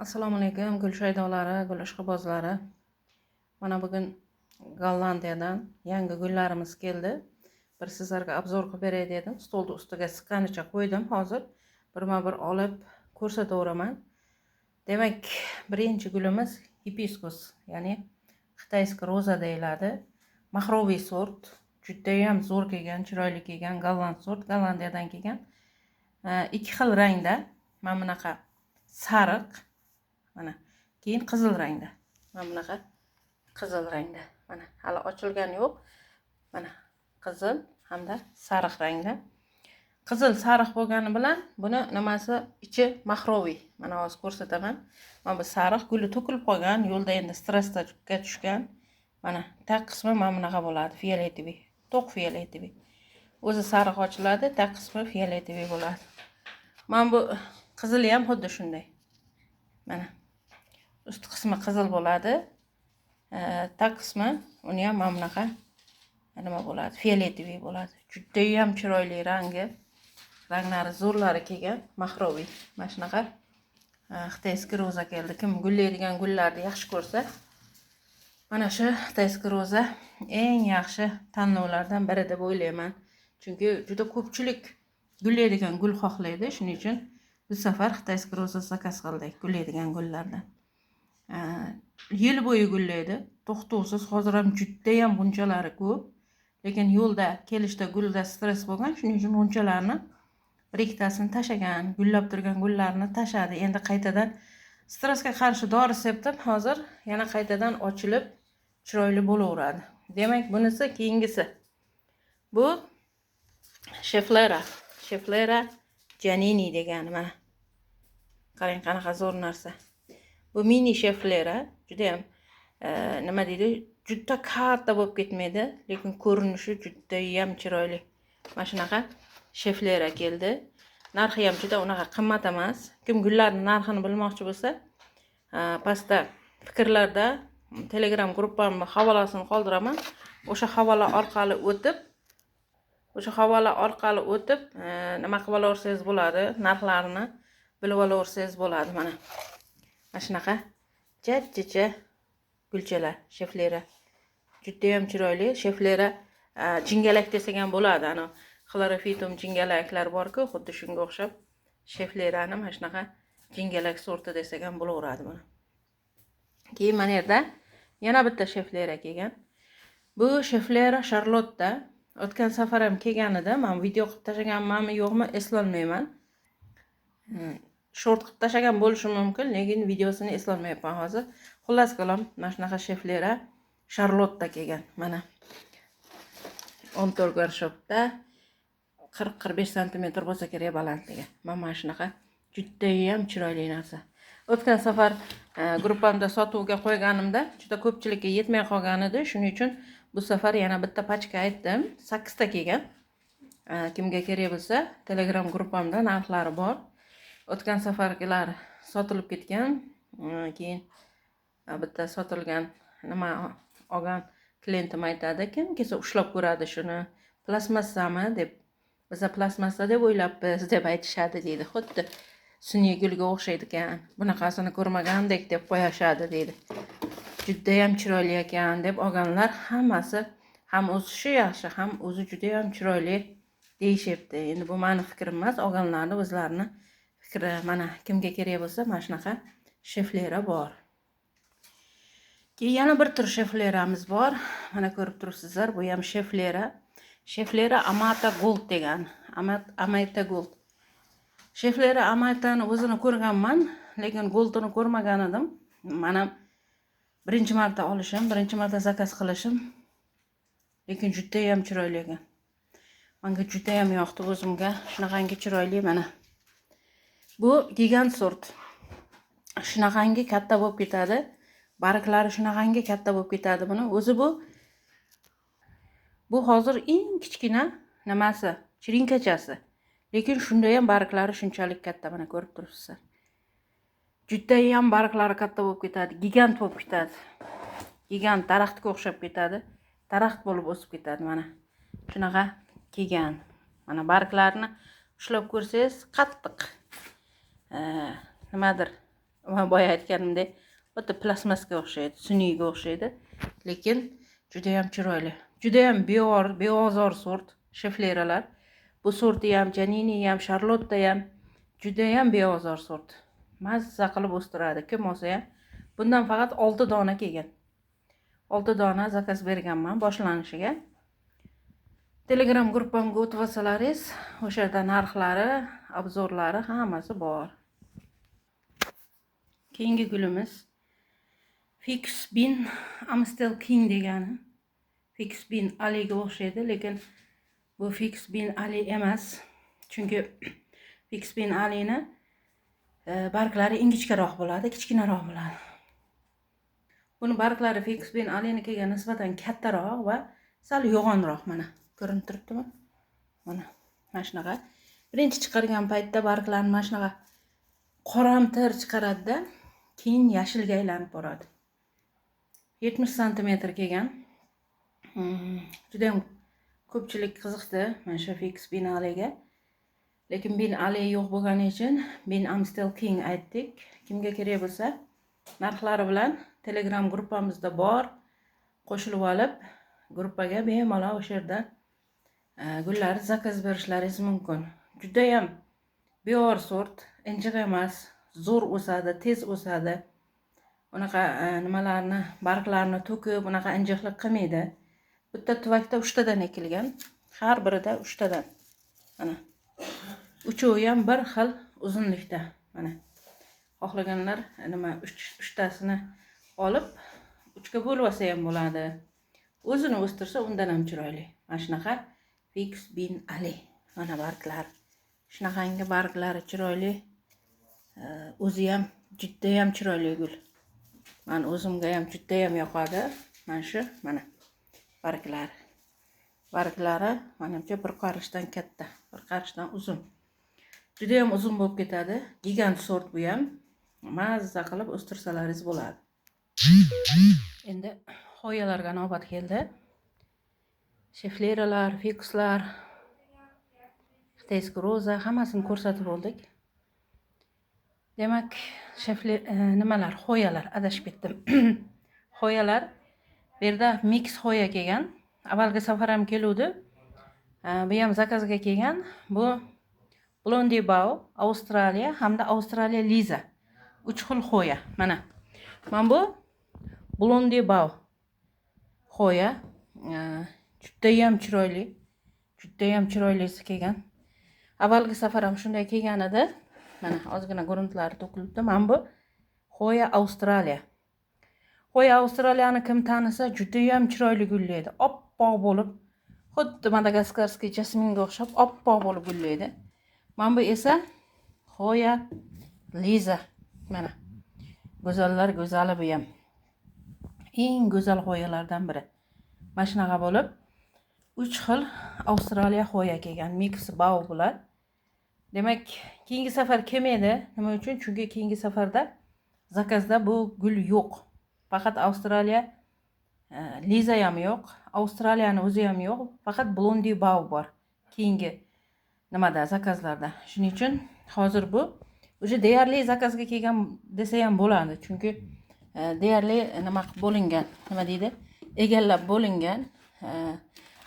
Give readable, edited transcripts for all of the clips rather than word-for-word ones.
Assalomu alaykum gul shaydolari, gul ishqibozlari. Mana bugun Gollandiyadan yangi gullarimiz keldi. Bir sizlarga obzor qilib beray dedim. Stolni ustiga siqqanicha qo'ydim. Hozir birma-bir olib ko'rsataveraman. Demak, birinchi gulimiz hibiskus, ya'ni xitoyskiy roza deyiladi. Mahroviy sort, juda ham zo'r kelgan, chiroyli kelgan golland sort, Gollandiyadan kelgan. Ikki xil rangda, mana bunaqa sariq, mana keyin qizil rangda. Mana bunaqa qizil rangda. Mana hali ochilgani yo'q. Mana qizil hamda sariq rangda. Qizil sariq bo'lgani bilan buni nimasi ichi mahroviy. Mana hozir ko'rsataman. Mana bu sariq guli to'kilib qolgan, yo'lda endi stressga tushgan. Mana tag qismi mana bunaqa bo'ladi, fioletoviy, to'q fioletoviy. O'zi sariq ochiladi, tag qismi fioletoviy bo'ladi. Mana bu qizili ham xuddi shunday. Mana ust qismi qizil bo'ladi, tag qismi uni ham mana bunaqa nima bo'ladi, fioletoviy bo'ladi. Juda ham chiroyli rangi, ranglari zo'rlari kelgan, mahroviy. Mana shunaqa xitoyskiy roza keldi. Kim gullaydigan gullarni yaxshi ko'rsa, mana shu xitoyskiy roza eng yaxshi tanlovlardan biri deb o'ylayman. Chunki juda ko'pchilik gullaydigan gul xohlaydi, shuning uchun bu safar xitoyskiy roza zakaz qildik gullaydigan gullardan. Yil bo'yi gullaydi, to'xtovsiz. Hozir ham juda ham bunchalari ko'p. Lekin yo'lda kelishda gulda stress bo'lgan, shuning uchun bunchalarni bir ikkitasini tashagan, gullab turgan gullarni tashadi. Endi qaytadan stressga qarshi dori sepdim, hozir yana qaytadan ochilib chiroyli bo'laveradi. Demak, bunisi keyingisi. Bu Schefflera Giannini degani mana. Qarang qanaqa zo'r narsa. Bu mini Schefflera, juda ham nima deydi, juda katta bo'lib ketmaydi, lekin ko'rinishi juda ham chiroyli. Mana shunaqa Schefflera keldi. Narxi ham juda unaqa qimmat emas. Kim gullarning narxini bilmoqchi bo'lsa, pastda fikrlarda Telegram gruppamning havolasini qoldiraman. O'sha havola orqali o'tib, nima qilib olaversangiz bo'ladi, narxlarini bilib olaversangiz bo'ladi. Mana shunaqa jajjicha gulchalar, Schefflera. Juda ham chiroyli. Schefflera jingalak desak ham bo'ladi. Ana xlorofitum jingalaklar bor-ku, xuddi shunga o'xshab Schefflerani mana shunaqa jingalak sorti desak ham bo'laveradi buni. Keyin mana yerda yana bitta Schefflera kelgan. Bu Schefflera Charlotte. O'tgan safar ham kelganida, men video qilib tashlaganmanmi yo'qmi eslolmayman. Short qilib tashlagan bo'lishim mumkin, lekin videosini eslolmayapman hozir. Xullas qalam, mana shunaqa Schefflera Charlotte kelgan. Mana 14 gorshokda 40-45 cm bo'lsa kerak balandligi. Mana shunaqa juda ham chiroyli narsa. O'tgan safar gruppamda sotuvga qo'yganimda juda ko'pchilikka yetmay qolgan edi. Shuning uchun bu safar yana bitta pachka aytdim. 8 ta kelgan. Kimga kerak bo'lsa, Telegram gruppamda narxlari bor. O'tgan safargilar sotilib ketgan. Keyin bitta sotilgan nima olgan klientim aytadi, kim kelsa ushlab ko'radi shuni. Plastmassami deb. Biz plastmassa deb o'ylabmiz deb aytishadi deydi. Xuddi sun'iy gulga o'xshaydi ekan. Bunaqasini ko'rmagandek deb qo'yashadi deydi. Juda ham chiroyli ekan deb olganlar hammasi ham o'sishi yaxshi, ham o'zi juda ham chiroyli deyishibdi. Endi bu meni fikrim emas, olganlarni o'zlarini fikri. Mana kimga kerak bo'lsa, mana shunaqa Schefflera bor. Keyin yana bir tur Scheffleramiz bor. Mana ko'rib turibsizlar, bu ham Schefflera Amata Gold degan. Amata Gold. Schefflera Amatani o'zini ko'rganman, lekin Goldini ko'rmagan edim. Mana birinchi marta olishim, birinchi marta zakaz qilishim. Lekin juda ham chiroyli ekan. Menga juda ham yoqdi o'zimga. Shunaqangi chiroyli mana. Bu gigant sort. Shunaqangi katta bo'lib ketadi. Barglari shunaqangi katta bo'lib ketadi buni. O'zi bu hozir eng kichkina nimasi, chirinkachasi. Lekin shunda ham barglari shunchalik katta, mana ko'rib turibsizlar. Juda ham barglari katta bo'lib ketadi, gigant bo'lib ketadi. Gigant daraxtga o'xshab ketadi. Daraxt bo'lib o'sib ketadi mana. Shunaqa kelgan. Mana barglarini ushlab ko'rsangiz qattiq nimadir Men boya aytganimdek, xuddi plastmasga o'xshaydi, sun'iyga o'xshaydi, lekin juda ham chiroyli. Juda ham beozor sort shefleralar. Bu sorti ham, Janini ham, Charlotte ham juda ham beozor sort. Mazza qilib o'stiradi. Kim olsa ham bundan faqat 6 dona kelgan. 6 dona zakaz berganman boshlanishiga. Telegram gruppamga o'tib olsalaringiz, o'sha yerda narxlari, obzorlari hammasi bor. Keyingi gulimiz Fix Bin Amstel King degani. Fix Bin Aliga o'xshaydi, lekin bu Fix Bin Ali emas. Chunki Fix Bin Alini barglari ingichkaroq bo'ladi, kichkinaroq bo'ladi. Buni barglari Fix Bin Alinikiga nisbatan kattaroq va sal yo'g'onroq. Mana ko'rinib turibdimi? Mana shunaqa. Birinchi chiqargan paytda barglarni mana shunaqa qoramtir chiqaradi-da, keyin yashilga aylanib boradi. 70 cm kelgan. Juda ham ko'pchilik qiziqdi mana shu Fix Bin Aliga. Lekin Bin Ali yo'q bo'lgani uchun Bin Amstel King aytdik. Kimga kerak bo'lsa, narxlari bilan Telegram gruppamizda bor. Qo'shilib olib, gruppaga bemalol o'sha yerda gullarni zakaz berishlaringiz mumkin. Juda ham beor sort, injiq emas, zo'r o'sadi, tez o'sadi. Unaqa nimalarni, barglarni to'kib, unaqa injiqlik qilmaydi. Bitta tuvakda 3 tadan ekilgan, har birida 3 tadan. Mana. Uchovi ham bir xil uzunlikda. Mana. Xohlaganlar nima 3 tasini olib 3 ga bo'lib olsa ham bo'ladi. O'zini o'stirsa undan ham chiroyli. Mana shunaqa Fix Bin Ali. Mana barglar. Shunaqangi barglari chiroyli. O'zi ham juda ham chiroyli gul. Men o'zimga ham juda ham yoqadi. Mana shu, mana barglari. Barglari menimcha bir qarishdan katta, bir qarishdan uzun. Juda ham uzun bo'lib ketadi. Gigant sort bu ham. Mazza qilib o'stirsalaringiz bo'ladi. Endi xoyalarga navbat keldi. Shefleralar, fixlar, Xitayski roza hammasini ko'rsatib oldik. Demak, nimalar, xoyalar adashib ketdim. Xoyalar bu yerda mix xoya kelgan. Avvalgi safar ham keluvdi. Bu ham zakazga kelgan. Bu Blondie Bow, Avstraliya hamda Avstraliya Liza. 3 xil xoya. Mana bu Blondie Bow xoya. Juda ham chiroyli. Juda ham chiroylisi kelgan. Avvalgi safar ham shunday kelgan edi. Mana ozgina ko'rintlari to'kilibdi. Mana bu xoya Avstraliya. Xoya Avstraliyani kim tanisa juda ham chiroyli gullaydi. Oppoq bo'lib, xuddi Madagaskarskiy jasminga o'xshab oppoq bo'lib gullaydi. Mana bu esa xoya Liza. Mana go'zallar go'zali bu ham. Eng go'zal xoyalardan biri. Mana shunaqa bo'lib 3 xil Avstraliya xoya kelgan, mix bow bular. Demak, keyingi safar kelmaydi. Nima uchun? Chunki keyingi safarda zakazda bu gul yo'q. Faqat Avstraliya Liza ham yo'q, Avstraliyani o'zi ham yo'q, faqat Blondie Bow bor. Keyingi nimada zakazlarda. Shuning uchun hozir bu o'sha deyarli zakazga kelgan desa ham bo'ladi. Chunki deyarli nima bo'lingan, nima deydi? Egallab bo'lingan.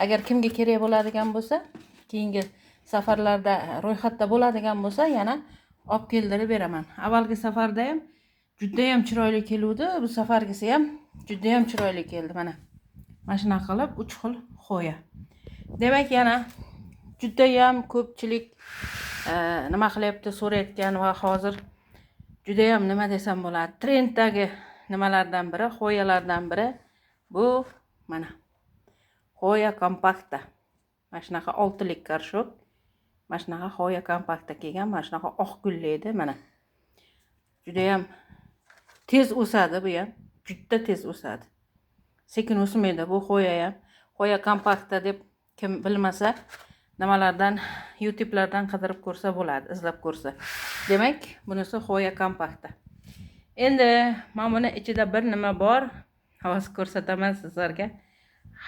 Agar kimga kerak bo'ladigan bo'lsa, keyingi safarlarda ro'yxatda bo'ladigan bo'lsa, yana olib keltirib beraman. Avvalgi safarda ham juda ham chiroyli keluvdi, bu safargisi ham juda ham chiroyli keldi. Mana shunaqa qilib 3 xil xoya. Demak, yana juda ham ko'pchilik nima qilyapti, so'rayotgan va hozir juda ham nima desam bo'ladi, trenddagi nimalardan biri, xoyalardan biri bu mana xoya kompakta. Mana shunaqa 6 lik karshok. Mana shunaqa xoya kompakta kelgan, mana shunaqa oq gullaydi, mana. Juda ham tez o'sadi bu ham, juda tez o'sadi. Sekin o'smaydi bu xoya ham. Xoya kompakta deb kim bilmasa, nimalardan YouTube'lardan qidirib ko'rsa bo'ladi, izlab ko'rsa. Demak, bunisi xoya kompakta. Endi men buni ichida bir nima bor, hozir ko'rsataman sizlarga.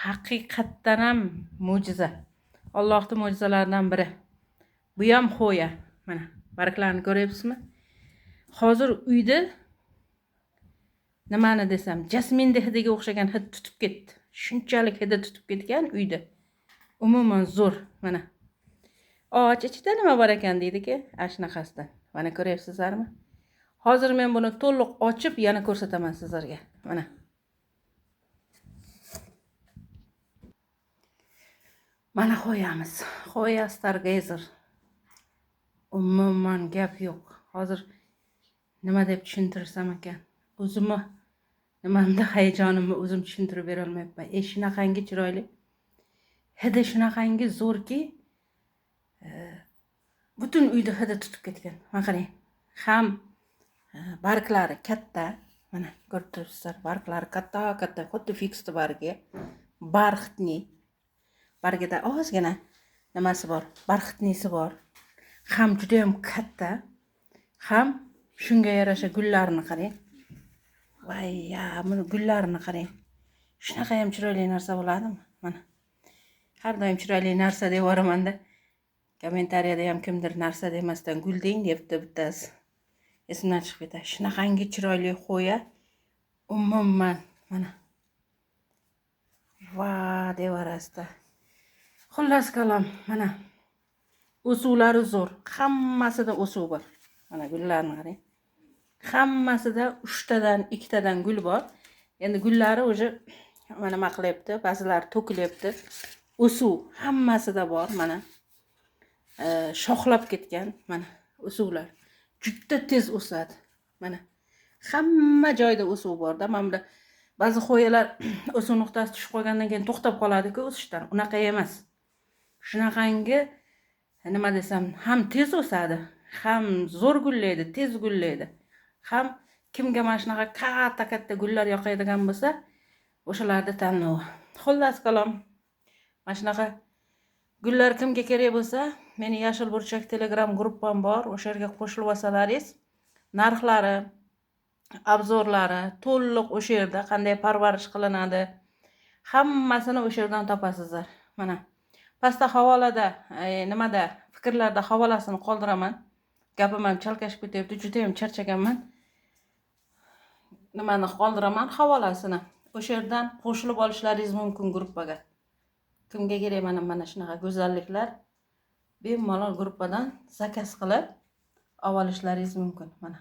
Haqiqatdan ham mo'jiza. Allohning mo'jizalaridan biri. Bu ham xoya. Mana barglarni ko'ryapsizmi? Hozir uyda nimani desam, jasminda hidiga o'xshagan hid tutib ketdi. Shunchalik hidi tutib ketgan uyda. Umuman zo'r, mana. Och ichida nima bor ekan deydi-ki, ashunaqasidan. Mana ko'ryapsizlarmi? Hozir men buni to'liq ochib yana ko'rsataman sizlarga. Mana. Mana qo'yamiz. Qo'ya Stargazer. Umuman gap yo'q. Hozir nima deb tushuntirsam ekan? O'zimni nimamda hayajonimni o'zim tushuntirib bera olmayapman. Shunaqangi chiroyli. Hidi shunaqangi zo'rki, butun uyda hidi tutib ketgan. Mana qarang. Ham barglari katta. Mana ko'rib turibsizlar, barglari katta, xuddi fiksdi bargi. Barxitni. Bargida ozgina nimasi bor? Barxitnisi bor. Ham juda ham katta. Ham shunga yarasha gullarni qarang. Voy, buni gullarni qarang. Shunaqa ham chiroyli narsa bo'ladimi? Mana. Har doim chiroyli narsa deb yoraman-da. Kommentariyada ham kimdir narsa demasdan gul deng debdi bittasi. Esimdan chiqib ketadi. Shunaqangi chiroyli qo'ya. Umuman mana. Va devorasida. Xullas kalom, mana. O'suvlari zo'r. Hammasida o'suv bor. Mana gullarni qarang. Hammasida 3 tadan 2 tadan gul bor. Endi gullari o'sha mana nima qilyapti, ba'zilari to'kilyapti. O'suv hammasida bor, mana. Shoxlab ketgan, mana o'suvlar. Juda tez o'sadi. Mana. Hamma joyda o'suv bor-da. Mana bunda ba'zi qo'yalar o'suv nuqtasi tushib qolgandan keyin to'xtab qoladi-ku o'sishdan. Unaqa emas. Shunaqangi nima desam, ham tez o'sadi, ham zo'r gullaydi, tez gullaydi. Ham kimga mana shunaqa katta gullar yoqadigan bo'lsa, o'shalarda tanlov. Xullas kalom, mana shunaqa gullar kimga kerak bo'lsa, meni Yashil burchak Telegram gruppam bor, o'sha yerga qo'shilib olsalaringiz, narxlari, obzorlari to'liq o'sha yerda, qanday parvarish qilinadi, hammasini o'sha yerdan topasizlar. Mana pastda havolada, nimada, fikrlarda havolasini qoldiraman. Gapim ham chalkashib ketyapti, juda ham charchaganman. Nimani qoldiraman, havolasini. O'sha yerdan qo'shilib olishlaringiz mumkin gruppaga. Kimga kerak mana shunaqa go'zalliklar, bemalol gruppadan zakaz qilib olishlaringiz mumkin. Mana.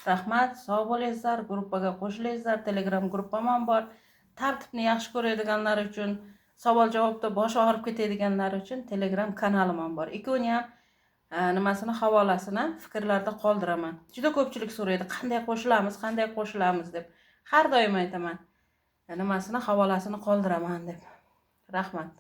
Rahmat, sog' bo'lingizlar, gruppaga qo'shilingizlar. Telegram gruppam ham bor. Tartibni yaxshi ko'radiganlar uchun, savol-javobda boshi og'rib ketadiganlar uchun Telegram kanalim ham bor. Ikkoni ham nimasini havolasini fikrlarda qoldiraman. Juda ko'pchilik so'raydi, qanday qo'shilamiz deb. Har doim aytaman. Nimasini havolasini qoldiraman deb. Rahmat.